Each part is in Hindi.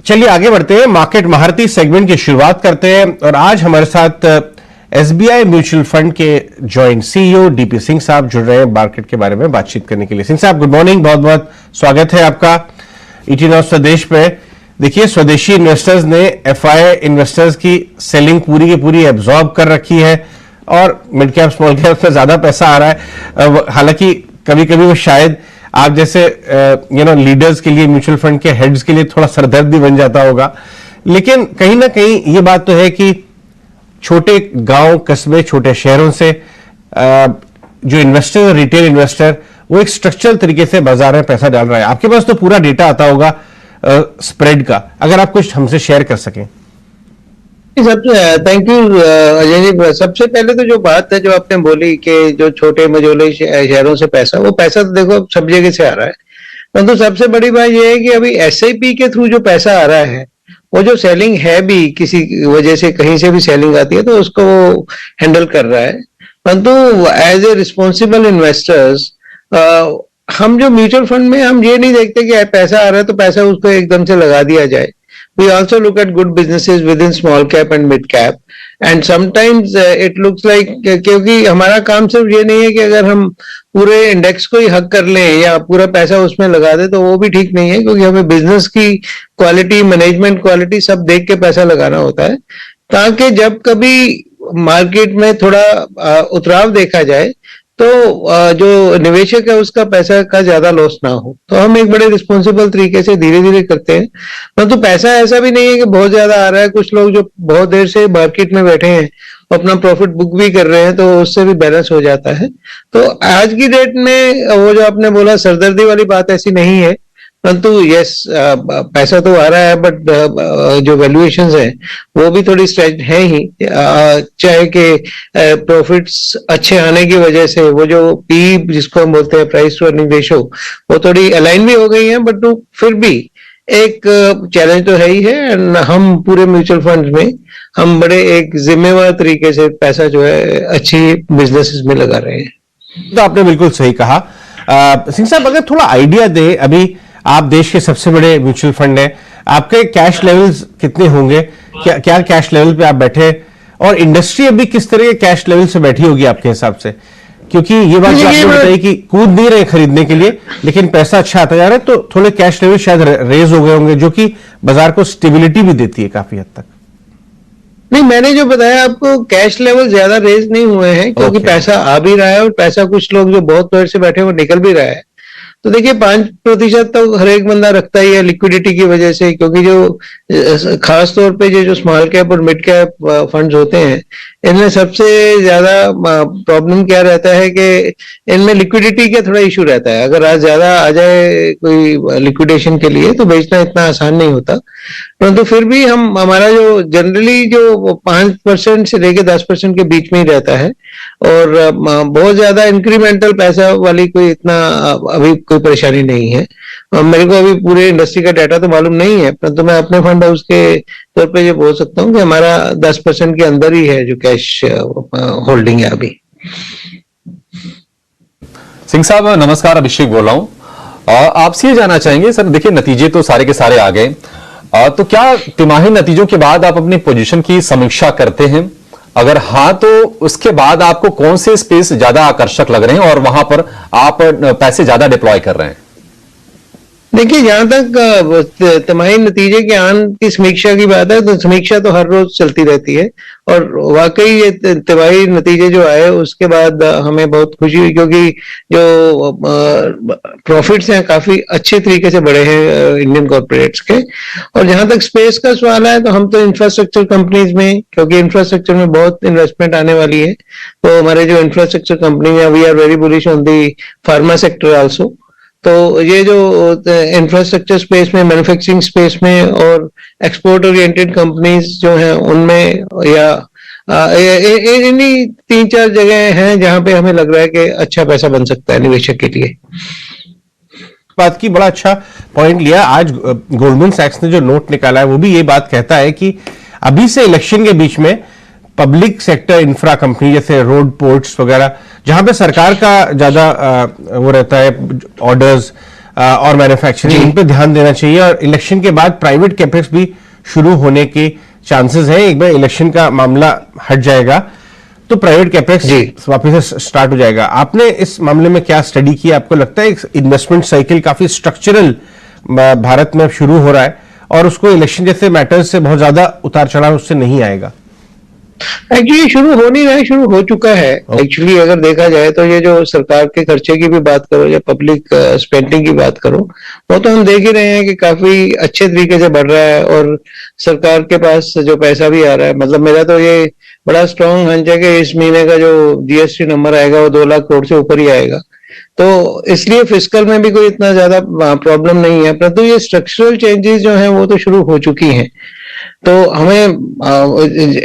चलिए आगे बढ़ते हैं, मार्केट महारथी सेगमेंट की शुरुआत करते हैं और आज हमारे साथ एसबीआई म्यूचुअल फंड के जॉइंट सीईओ डीपी सिंह साहब जुड़ रहे हैं मार्केट के बारे में बातचीत करने के लिए। सिंह साहब गुड मॉर्निंग, बहुत बहुत स्वागत है आपका ईटी नाउ स्वदेश पे। देखिए, स्वदेशी इन्वेस्टर्स ने एफआई इन्वेस्टर्स की सेलिंग पूरी की पूरी एब्जॉर्ब कर रखी है और मिड कैप स्मॉल कैप में ज्यादा पैसा आ रहा है। हालांकि कभी कभी वो शायद आप जैसे लीडर्स के लिए, म्यूचुअल फंड के हेड्स के लिए थोड़ा सरदर्द भी बन जाता होगा, लेकिन कहीं ना कहीं ये बात तो है कि छोटे गांव कस्बे, छोटे शहरों से जो इन्वेस्टर, रिटेल इन्वेस्टर, वो एक स्ट्रक्चरल तरीके से बाजार में पैसा डाल रहा है। आपके पास तो पूरा डेटा आता होगा स्प्रेड का, अगर आप कुछ हमसे शेयर कर सकें। सबसे थैंक यू अजय जी। सबसे पहले तो जो बात है जो आपने बोली कि जो छोटे मझोले शहरों से पैसा, वो पैसा तो देखो सब जगह से आ रहा है, परंतु सबसे बड़ी बात यह है कि अभी एसआईपी के थ्रू जो पैसा आ रहा है, वो जो सेलिंग है भी किसी वजह से कहीं से भी सेलिंग आती है तो उसको वो हैंडल कर रहा है। परंतु एज ए रिस्पॉन्सिबल इन्वेस्टर्स हम जो म्यूचुअल फंड में हम ये नहीं देखते कि पैसा आ रहा है तो पैसा उसको एकदम से लगा दिया जाए। We also look at good businesses within small cap and mid cap, and sometimes it looks like क्योंकि हमारा काम सिर्फ ये नहीं है कि अगर हम पूरे इंडेक्स को ही हक कर लें या पूरा पैसा उसमें लगा दें तो वो भी ठीक नहीं है, क्योंकि हमें बिजनेस की क्वालिटी, मैनेजमेंट क्वालिटी सब देख के पैसा लगाना होता है, ताकि जब कभी मार्केट में थोड़ा उतराव देखा जाए तो जो निवेशक है उसका पैसा का ज्यादा लॉस ना हो। तो हम एक बड़े रिस्पॉन्सिबल तरीके से धीरे धीरे करते हैं। परंतु पैसा ऐसा भी नहीं है कि बहुत ज्यादा आ रहा है। कुछ लोग जो बहुत देर से मार्केट में बैठे हैं अपना प्रॉफिट बुक भी कर रहे हैं तो उससे भी बैलेंस हो जाता है। तो आज की डेट में वो जो आपने बोला सरदर्दी वाली बात ऐसी नहीं है, परंतु यस पैसा तो आ रहा है, बट जो वैल्यूएशंस है वो भी थोड़ी स्ट्रेच्ड है ही। चाहे कि प्रॉफिट्स अच्छे आने की वजह से वो जो पी जिसको हम बोलते हैं प्राइस टू अर्निंग रेशो, वो थोड़ी अलाइन भी हो गई है, बट फिर भी एक चैलेंज तो है ही है। एंड हम पूरे म्यूचुअल फंड में हम बड़े एक जिम्मेवार तरीके से पैसा जो है अच्छी बिजनेसेस में लगा रहे हैं। तो आपने बिल्कुल सही कहा। सिंह साहब, अगर थोड़ा आइडिया दे, अभी आप देश के सबसे बड़े म्यूचुअल फंड हैं, आपके कैश लेवल्स कितने होंगे, क्या कैश लेवल पे आप बैठे, और इंडस्ट्री अभी किस तरह के कैश लेवल से बैठी होगी आपके हिसाब से? क्योंकि ये बात आपने बताई कि कूद नहीं रहे खरीदने के लिए, लेकिन पैसा अच्छा आता जा रहा है, तो थोड़े कैश लेवल शायद रेज हो गए होंगे, जो कि बाजार को स्टेबिलिटी भी देती है काफी हद तक। नहीं, मैंने जो बताया आपको, कैश लेवल ज्यादा रेज नहीं हुए हैं, क्योंकि पैसा आ भी रहा है और पैसा कुछ लोग जो बहुत देर से बैठे वो निकल भी रहा है। तो देखिए 5% तो हर एक बंदा रखता ही है लिक्विडिटी की वजह से, क्योंकि जो खास तौर पे जो स्मॉल कैप और मिड कैप फंड्स होते हैं, इनमें सबसे ज्यादा प्रॉब्लम क्या रहता है कि इनमें लिक्विडिटी का थोड़ा इशू रहता है। अगर आज ज्यादा आ जाए कोई लिक्विडेशन के लिए तो बेचना इतना आसान नहीं होता। परंतु फिर भी हमारा जो जनरली जो 5% से लेके 10% के बीच में ही रहता है, और बहुत ज्यादा इंक्रीमेंटल पैसा वाली कोई इतना अभी कोई परेशानी नहीं है। मेरे को अभी पूरे इंडस्ट्री का डाटा तो मालूम नहीं है, परंतु मैं अपने फंड हाउस के तौर पे ये बोल सकता हूँ कि हमारा 10% के अंदर ही है जो कैश होल्डिंग है अभी। सिंह साहब नमस्कार, अभिषेक बोल रहा हूँ। आपसे ये जानना चाहेंगे सर, देखिए नतीजे तो सारे के सारे आ गए, तो क्या तिमाही नतीजों के बाद आप अपनी पोजीशन की समीक्षा करते हैं? अगर हाँ तो उसके बाद आपको कौन से स्पेस ज्यादा आकर्षक लग रहे हैं और वहां पर आप पैसे ज्यादा डिप्लॉय कर रहे हैं? देखिए, जहां तक तिमाही नतीजे के आन की समीक्षा की बात है, तो समीक्षा तो हर रोज चलती रहती है, और वाकई ये तिमाही नतीजे जो आए उसके बाद हमें बहुत खुशी हुई, क्योंकि जो प्रॉफिट्स हैं काफी अच्छे तरीके से बढ़े हैं इंडियन कॉर्पोरेट्स के। और जहां तक स्पेस का सवाल है, तो हम तो इंफ्रास्ट्रक्चर कंपनीज में, क्योंकि इंफ्रास्ट्रक्चर में बहुत इन्वेस्टमेंट आने वाली है, तो हमारे जो इंफ्रास्ट्रक्चर कंपनी है, we are very bullish on the pharma sector also. तो ये जो इंफ्रास्ट्रक्चर स्पेस में, मैन्युफैक्चरिंग स्पेस में और एक्सपोर्ट ओरिएंटेड कंपनीज जो हैं उनमें, या इन्हीं 3-4 जगह हैं जहां पे हमें लग रहा है कि अच्छा पैसा बन सकता है निवेशक के लिए। बात की बड़ा अच्छा पॉइंट लिया। आज गोल्डमैन सैक्स ने जो नोट निकाला है वो भी ये बात कहता है कि अभी से इलेक्शन के बीच में पब्लिक सेक्टर इंफ्रा कंपनी जैसे रोड, पोर्ट्स वगैरह, जहां पे सरकार का ज्यादा वो रहता है ऑर्डर्स, और मैन्युफैक्चरिंग, इन पे ध्यान देना चाहिए। और इलेक्शन के बाद प्राइवेट कैपेक्स भी शुरू होने के चांसेस है। एक बार इलेक्शन का मामला हट जाएगा तो प्राइवेट कैपेक्स वापस से स्टार्ट हो जाएगा। आपने इस मामले में क्या स्टडी किया? आपको लगता है इन्वेस्टमेंट साइकिल काफी स्ट्रक्चरल भारत में शुरू हो रहा है और उसको इलेक्शन जैसे मैटर्स से बहुत ज्यादा उतार चढ़ाव उससे नहीं आएगा? एक्चुअली शुरू हो नहीं रहा है, शुरू हो चुका है। एक्चुअली अगर देखा जाए तो ये जो सरकार के खर्चे की भी बात करो या पब्लिक स्पेंडिंग की बात करो, वो तो हम देख ही रहे हैं कि काफी अच्छे तरीके से बढ़ रहा है और सरकार के पास जो पैसा भी आ रहा है, मतलब मेरा तो ये बड़ा स्ट्रॉन्ग हंच है कि इस महीने का जो जीएसटी नंबर आएगा वो 2 लाख करोड़ से ऊपर ही आएगा। तो इसलिए फिस्कल में भी कोई इतना ज्यादा प्रॉब्लम नहीं है, परंतु ये स्ट्रक्चरल चेंजेस जो हैं वो तो शुरू हो चुकी हैं। तो हमें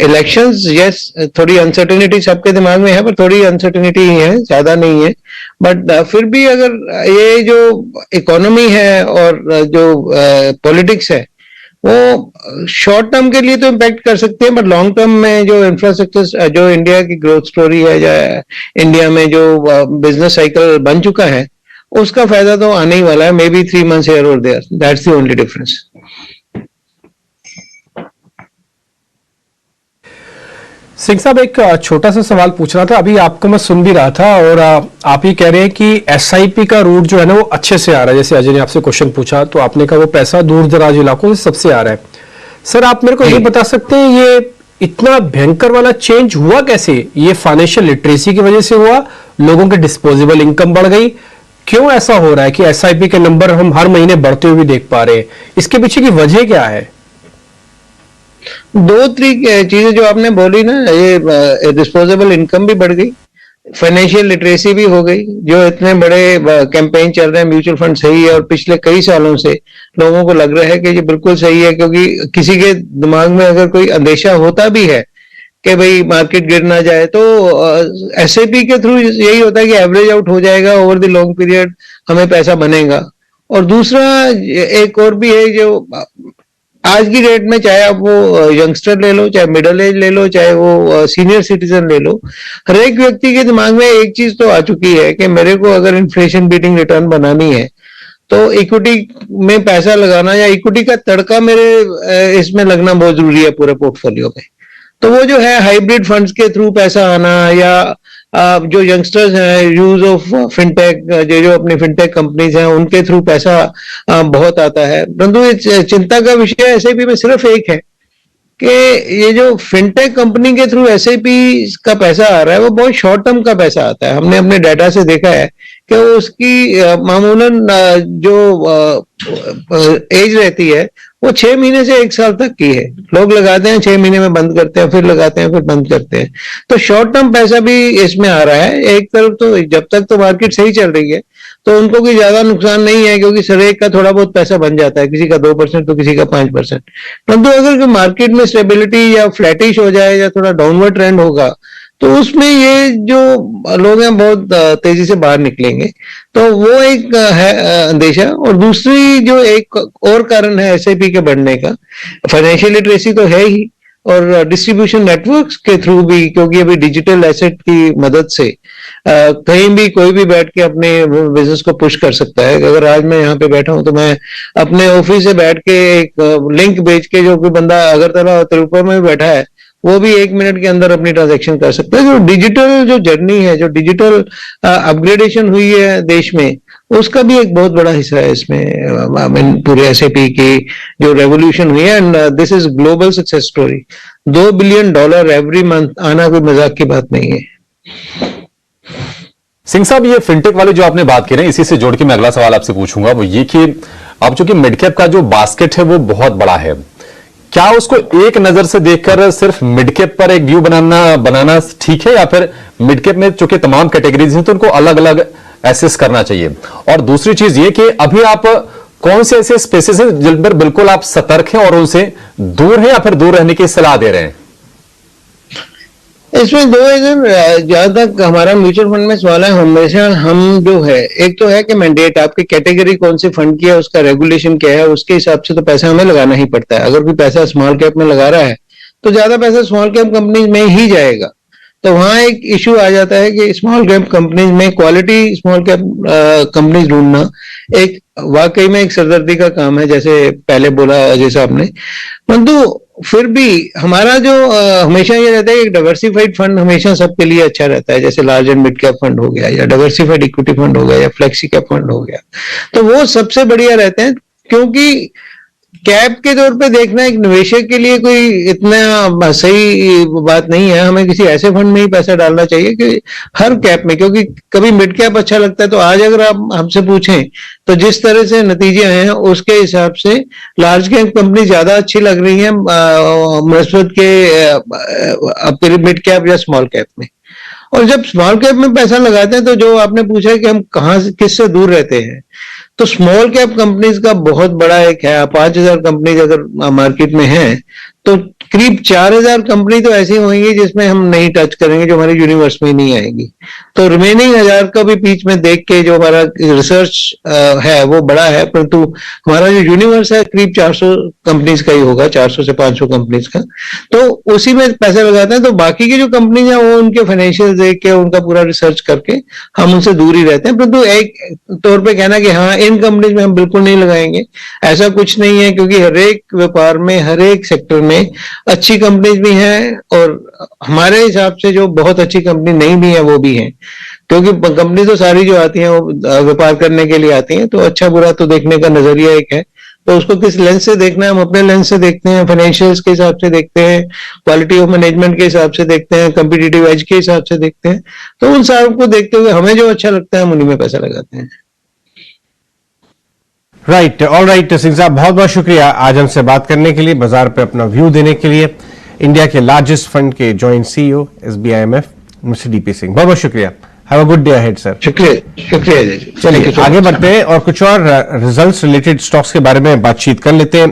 इलेक्शंस, यस, थोड़ी अनसर्टेनिटी सबके दिमाग में है, पर थोड़ी अनसर्टेनिटी ही है, ज्यादा नहीं है। बट फिर भी अगर ये जो इकोनॉमी है और जो पॉलिटिक्स है वो शॉर्ट टर्म के लिए तो इम्पैक्ट कर सकते हैं, बट लॉन्ग टर्म में जो इंफ्रास्ट्रक्चर, जो इंडिया की ग्रोथ स्टोरी है या इंडिया में जो बिजनेस साइकिल बन चुका है, उसका फायदा तो आने ही वाला है। May be 3 months here or there, that's the only difference. Singh साहब, एक छोटा सा सवाल पूछ रहा था। अभी आपको मैं सुन भी रहा था और आप ही कह रहे हैं कि एसआईपी का रूट जो है ना वो अच्छे से आ रहा है। जैसे अजय ने आपसे क्वेश्चन पूछा तो आपने कहा वो पैसा दूर दराज इलाकों से सबसे आ रहा है। सर, आप मेरे को ये बता सकते हैं ये इतना भयंकर वाला चेंज हुआ कैसे? ये फाइनेंशियल लिटरेसी की वजह से हुआ? लोगों की डिस्पोजेबल इनकम बढ़ गई? क्यों ऐसा हो रहा है कि एसआईपी के नंबर हम हर महीने बढ़ते हुए भी देख पा रहे हैं? इसके पीछे की वजह क्या है? 2 चीजें जो आपने बोली ना, ये डिस्पोजेबल इनकम भी बढ़ गई, फाइनेंशियल लिटरेसी भी हो गई। जो इतने बड़े कैंपेन चल रहे हैं म्यूचुअल फंड सही है, और पिछले कई सालों से लोगों को लग रहा है कि ये बिल्कुल सही है, क्योंकि किसी के दिमाग में अगर कोई अंदेशा होता भी है कि भाई मार्केट गिर ना जाए, तो एसआईपी के थ्रू यही होता है कि एवरेज आउट हो जाएगा ओवर द लॉन्ग पीरियड, हमें पैसा बनेगा। और दूसरा एक और भी है, जो आज की डेट में चाहे आप वो यंगस्टर ले लो, चाहे मिडिल एज ले लो, चाहे वो सीनियर सिटीजन ले लो, हर एक व्यक्ति के दिमाग में एक चीज तो आ चुकी है कि मेरे को अगर इन्फ्लेशन बीटिंग रिटर्न बनानी है तो इक्विटी में पैसा लगाना या इक्विटी का तड़का मेरे इसमें लगना बहुत जरूरी है पूरे पोर्टफोलियो में। तो वो जो है हाइब्रिड फंड्स के थ्रू पैसा आना, या जो यंगस्टर्स हैं यूज ऑफ फिनटेक, जो अपनी फिनटेक कंपनीज हैं उनके थ्रू पैसा बहुत आता है। परंतु चिंता का विषय एसआईपी में सिर्फ एक है कि ये जो फिनटेक कंपनी के थ्रू एसआईपी का पैसा आ रहा है वो बहुत शॉर्ट टर्म का पैसा आता है। हमने अपने डाटा से देखा है कि उसकी मामूलन जो एज रहती है वो 6 महीने से 1 साल तक की है। लोग लगाते हैं, 6 महीने में बंद करते हैं, फिर लगाते हैं, फिर बंद करते हैं। तो शॉर्ट टर्म पैसा भी इसमें आ रहा है। एक तरफ तो जब तक तो मार्केट सही चल रही है तो उनको कोई ज्यादा नुकसान नहीं है, क्योंकि सर एक का थोड़ा बहुत पैसा बन जाता है, किसी का 2% तो किसी का 5%। परंतु अगर मार्केट में स्टेबिलिटी या फ्लैटिश हो जाए या थोड़ा डाउनवर्ड ट्रेंड होगा तो उसमें ये जो लोग हैं बहुत तेजी से बाहर निकलेंगे। तो वो एक है अंदेशा। और दूसरी जो एक और कारण है एसआईपी के बढ़ने का, फाइनेंशियल लिटरेसी तो है ही, और डिस्ट्रीब्यूशन नेटवर्क्स के थ्रू भी, क्योंकि अभी डिजिटल एसेट की मदद से कहीं भी कोई भी बैठ के अपने बिजनेस को पुश कर सकता है। अगर आज मैं यहाँ पे बैठा हूँ तो मैं अपने ऑफिस से बैठ के एक लिंक भेज के, जो कोई बंदा अगरतला और तिरुपति में बैठा है वो भी 1 मिनट के अंदर अपनी ट्रांजैक्शन कर सकता है। जो डिजिटल जो जर्नी है, जो डिजिटल अपग्रेडेशन हुई है देश में, उसका भी एक बहुत बड़ा हिस्सा है इसमें। पूरे एसआईपी की जो रेवोल्यूशन हुई है, and this is global success story. $2 billion every month आना कोई मजाक की बात नहीं है। सिंह साहब, ये फिनटेक वाले जो आपने बात की ना, इसी से जोड़ के मैं अगला सवाल आपसे पूछूंगा, वो ये कि अब चूंकि मिड कैप का जो बास्केट है वो बहुत बड़ा है, क्या उसको एक नजर से देखकर सिर्फ मिड कैप पर एक व्यू बनाना ठीक है, या फिर मिड कैप में चूंकि तमाम कैटेगरीज हैं तो उनको अलग अलग एसेस करना चाहिए? और दूसरी चीज ये कि अभी आप कौन से ऐसे स्पेसेस हैं जिन पर बिल्कुल आप सतर्क हैं और उनसे दूर हैं, या फिर दूर रहने की सलाह दे रहे हैं? इसमें 2 जहां तक हमारा म्यूचुअल फंड में सवाल है, हमेशा हम जो है, एक तो है कि मैंडेट, आपकी कैटेगरी कौन से फंड की है, उसका रेगुलेशन क्या है, उसके हिसाब से तो पैसा हमें लगाना ही पड़ता है। अगर कोई पैसा स्मॉल कैप में लगा रहा है तो ज्यादा पैसा स्मॉल कैप कंपनी में ही जाएगा। तो वहां एक इशू आ जाता है कि स्मॉल कैप कंपनीज में क्वालिटी स्मॉल कैप कंपनीज ढूंढना एक वाकई में एक सरदर्दी का काम है, जैसे पहले बोला अजय साहब ने। परंतु फिर भी हमारा जो हमेशा ये रहता है कि डाइवर्सिफाइड फंड हमेशा सबके लिए अच्छा रहता है, जैसे large and mid cap fund हो गया या डाइवर्सिफाइड इक्विटी फंड हो गया या फ्लेक्सी कैप फंड हो गया, तो वो सबसे बढ़िया रहते हैं। क्योंकि कैप के तौर पे देखना एक निवेशक के लिए कोई इतना सही बात नहीं है। हमें किसी ऐसे फंड में ही पैसा डालना चाहिए कि हर कैप में, क्योंकि कभी मिड कैप अच्छा लगता है तो आज अगर आप हमसे पूछें तो जिस तरह से नतीजे हैं उसके हिसाब से लार्ज कैप कंपनी ज्यादा अच्छी लग रही है नस्बत के मिड कैप या स्मॉल कैप में। और जब स्मॉल कैप में पैसा लगाते हैं तो जो आपने पूछा है कि हम कहाँ किससे दूर रहते हैं, तो स्मॉल कैप कंपनीज का बहुत बड़ा एक है। 5000 कंपनीज अगर मार्केट में हैं तो करीब 4000 कंपनी तो ऐसी होंगी जिसमें हम नहीं टच करेंगे, जो हमारे यूनिवर्स में नहीं आएगी। तो रिमेनिंग 1000 का भी बीच में देख के जो हमारा रिसर्च है वो बड़ा है, परंतु हमारा जो यूनिवर्स है करीब 400 कंपनीज का ही होगा, 400 से 500 कंपनीज का। तो उसी में पैसे लगाते हैं। तो बाकी की जो कंपनीज है वो उनके फाइनेंशियल देख के उनका पूरा रिसर्च करके हम उनसे दूर ही रहते हैं। परंतु एक तौर पर कहना कि हाँ इन कंपनीज में हम बिल्कुल नहीं लगाएंगे, ऐसा कुछ नहीं है, क्योंकि हर एक व्यापार में हर एक सेक्टर में अच्छी कंपनीज भी हैं और हमारे हिसाब से जो बहुत अच्छी कंपनी नहीं भी है वो भी है। क्योंकि कंपनी तो सारी जो आती हैं वो व्यापार करने के लिए आती हैं, तो अच्छा बुरा तो देखने का नजरिया एक है। तो उसको किस लेंस से देखना है, हम अपने लेंस से देखते हैं, फाइनेंशियल्स के हिसाब से देखते हैं, क्वालिटी ऑफ मैनेजमेंट के हिसाब से देखते हैं, कॉम्पिटिटिव एज के हिसाब से देखते हैं। तो उन सब को देखते हुए हमें जो अच्छा लगता है हम उन्हीं में पैसा लगाते हैं। राइट, ऑल राइट सिंह साहब, बहुत बहुत शुक्रिया आज हमसे बात करने के लिए, बाजार पे अपना व्यू देने के लिए। इंडिया के लार्जेस्ट फंड के joint CEO SBIMF mister DP Singh, बहुत बहुत शुक्रिया। Have a good day ahead sir. शुक्रिया जी। चलिए आगे बढ़ते हैं और कुछ और रिजल्ट्स रिलेटेड स्टॉक्स के बारे में बातचीत कर लेते हैं।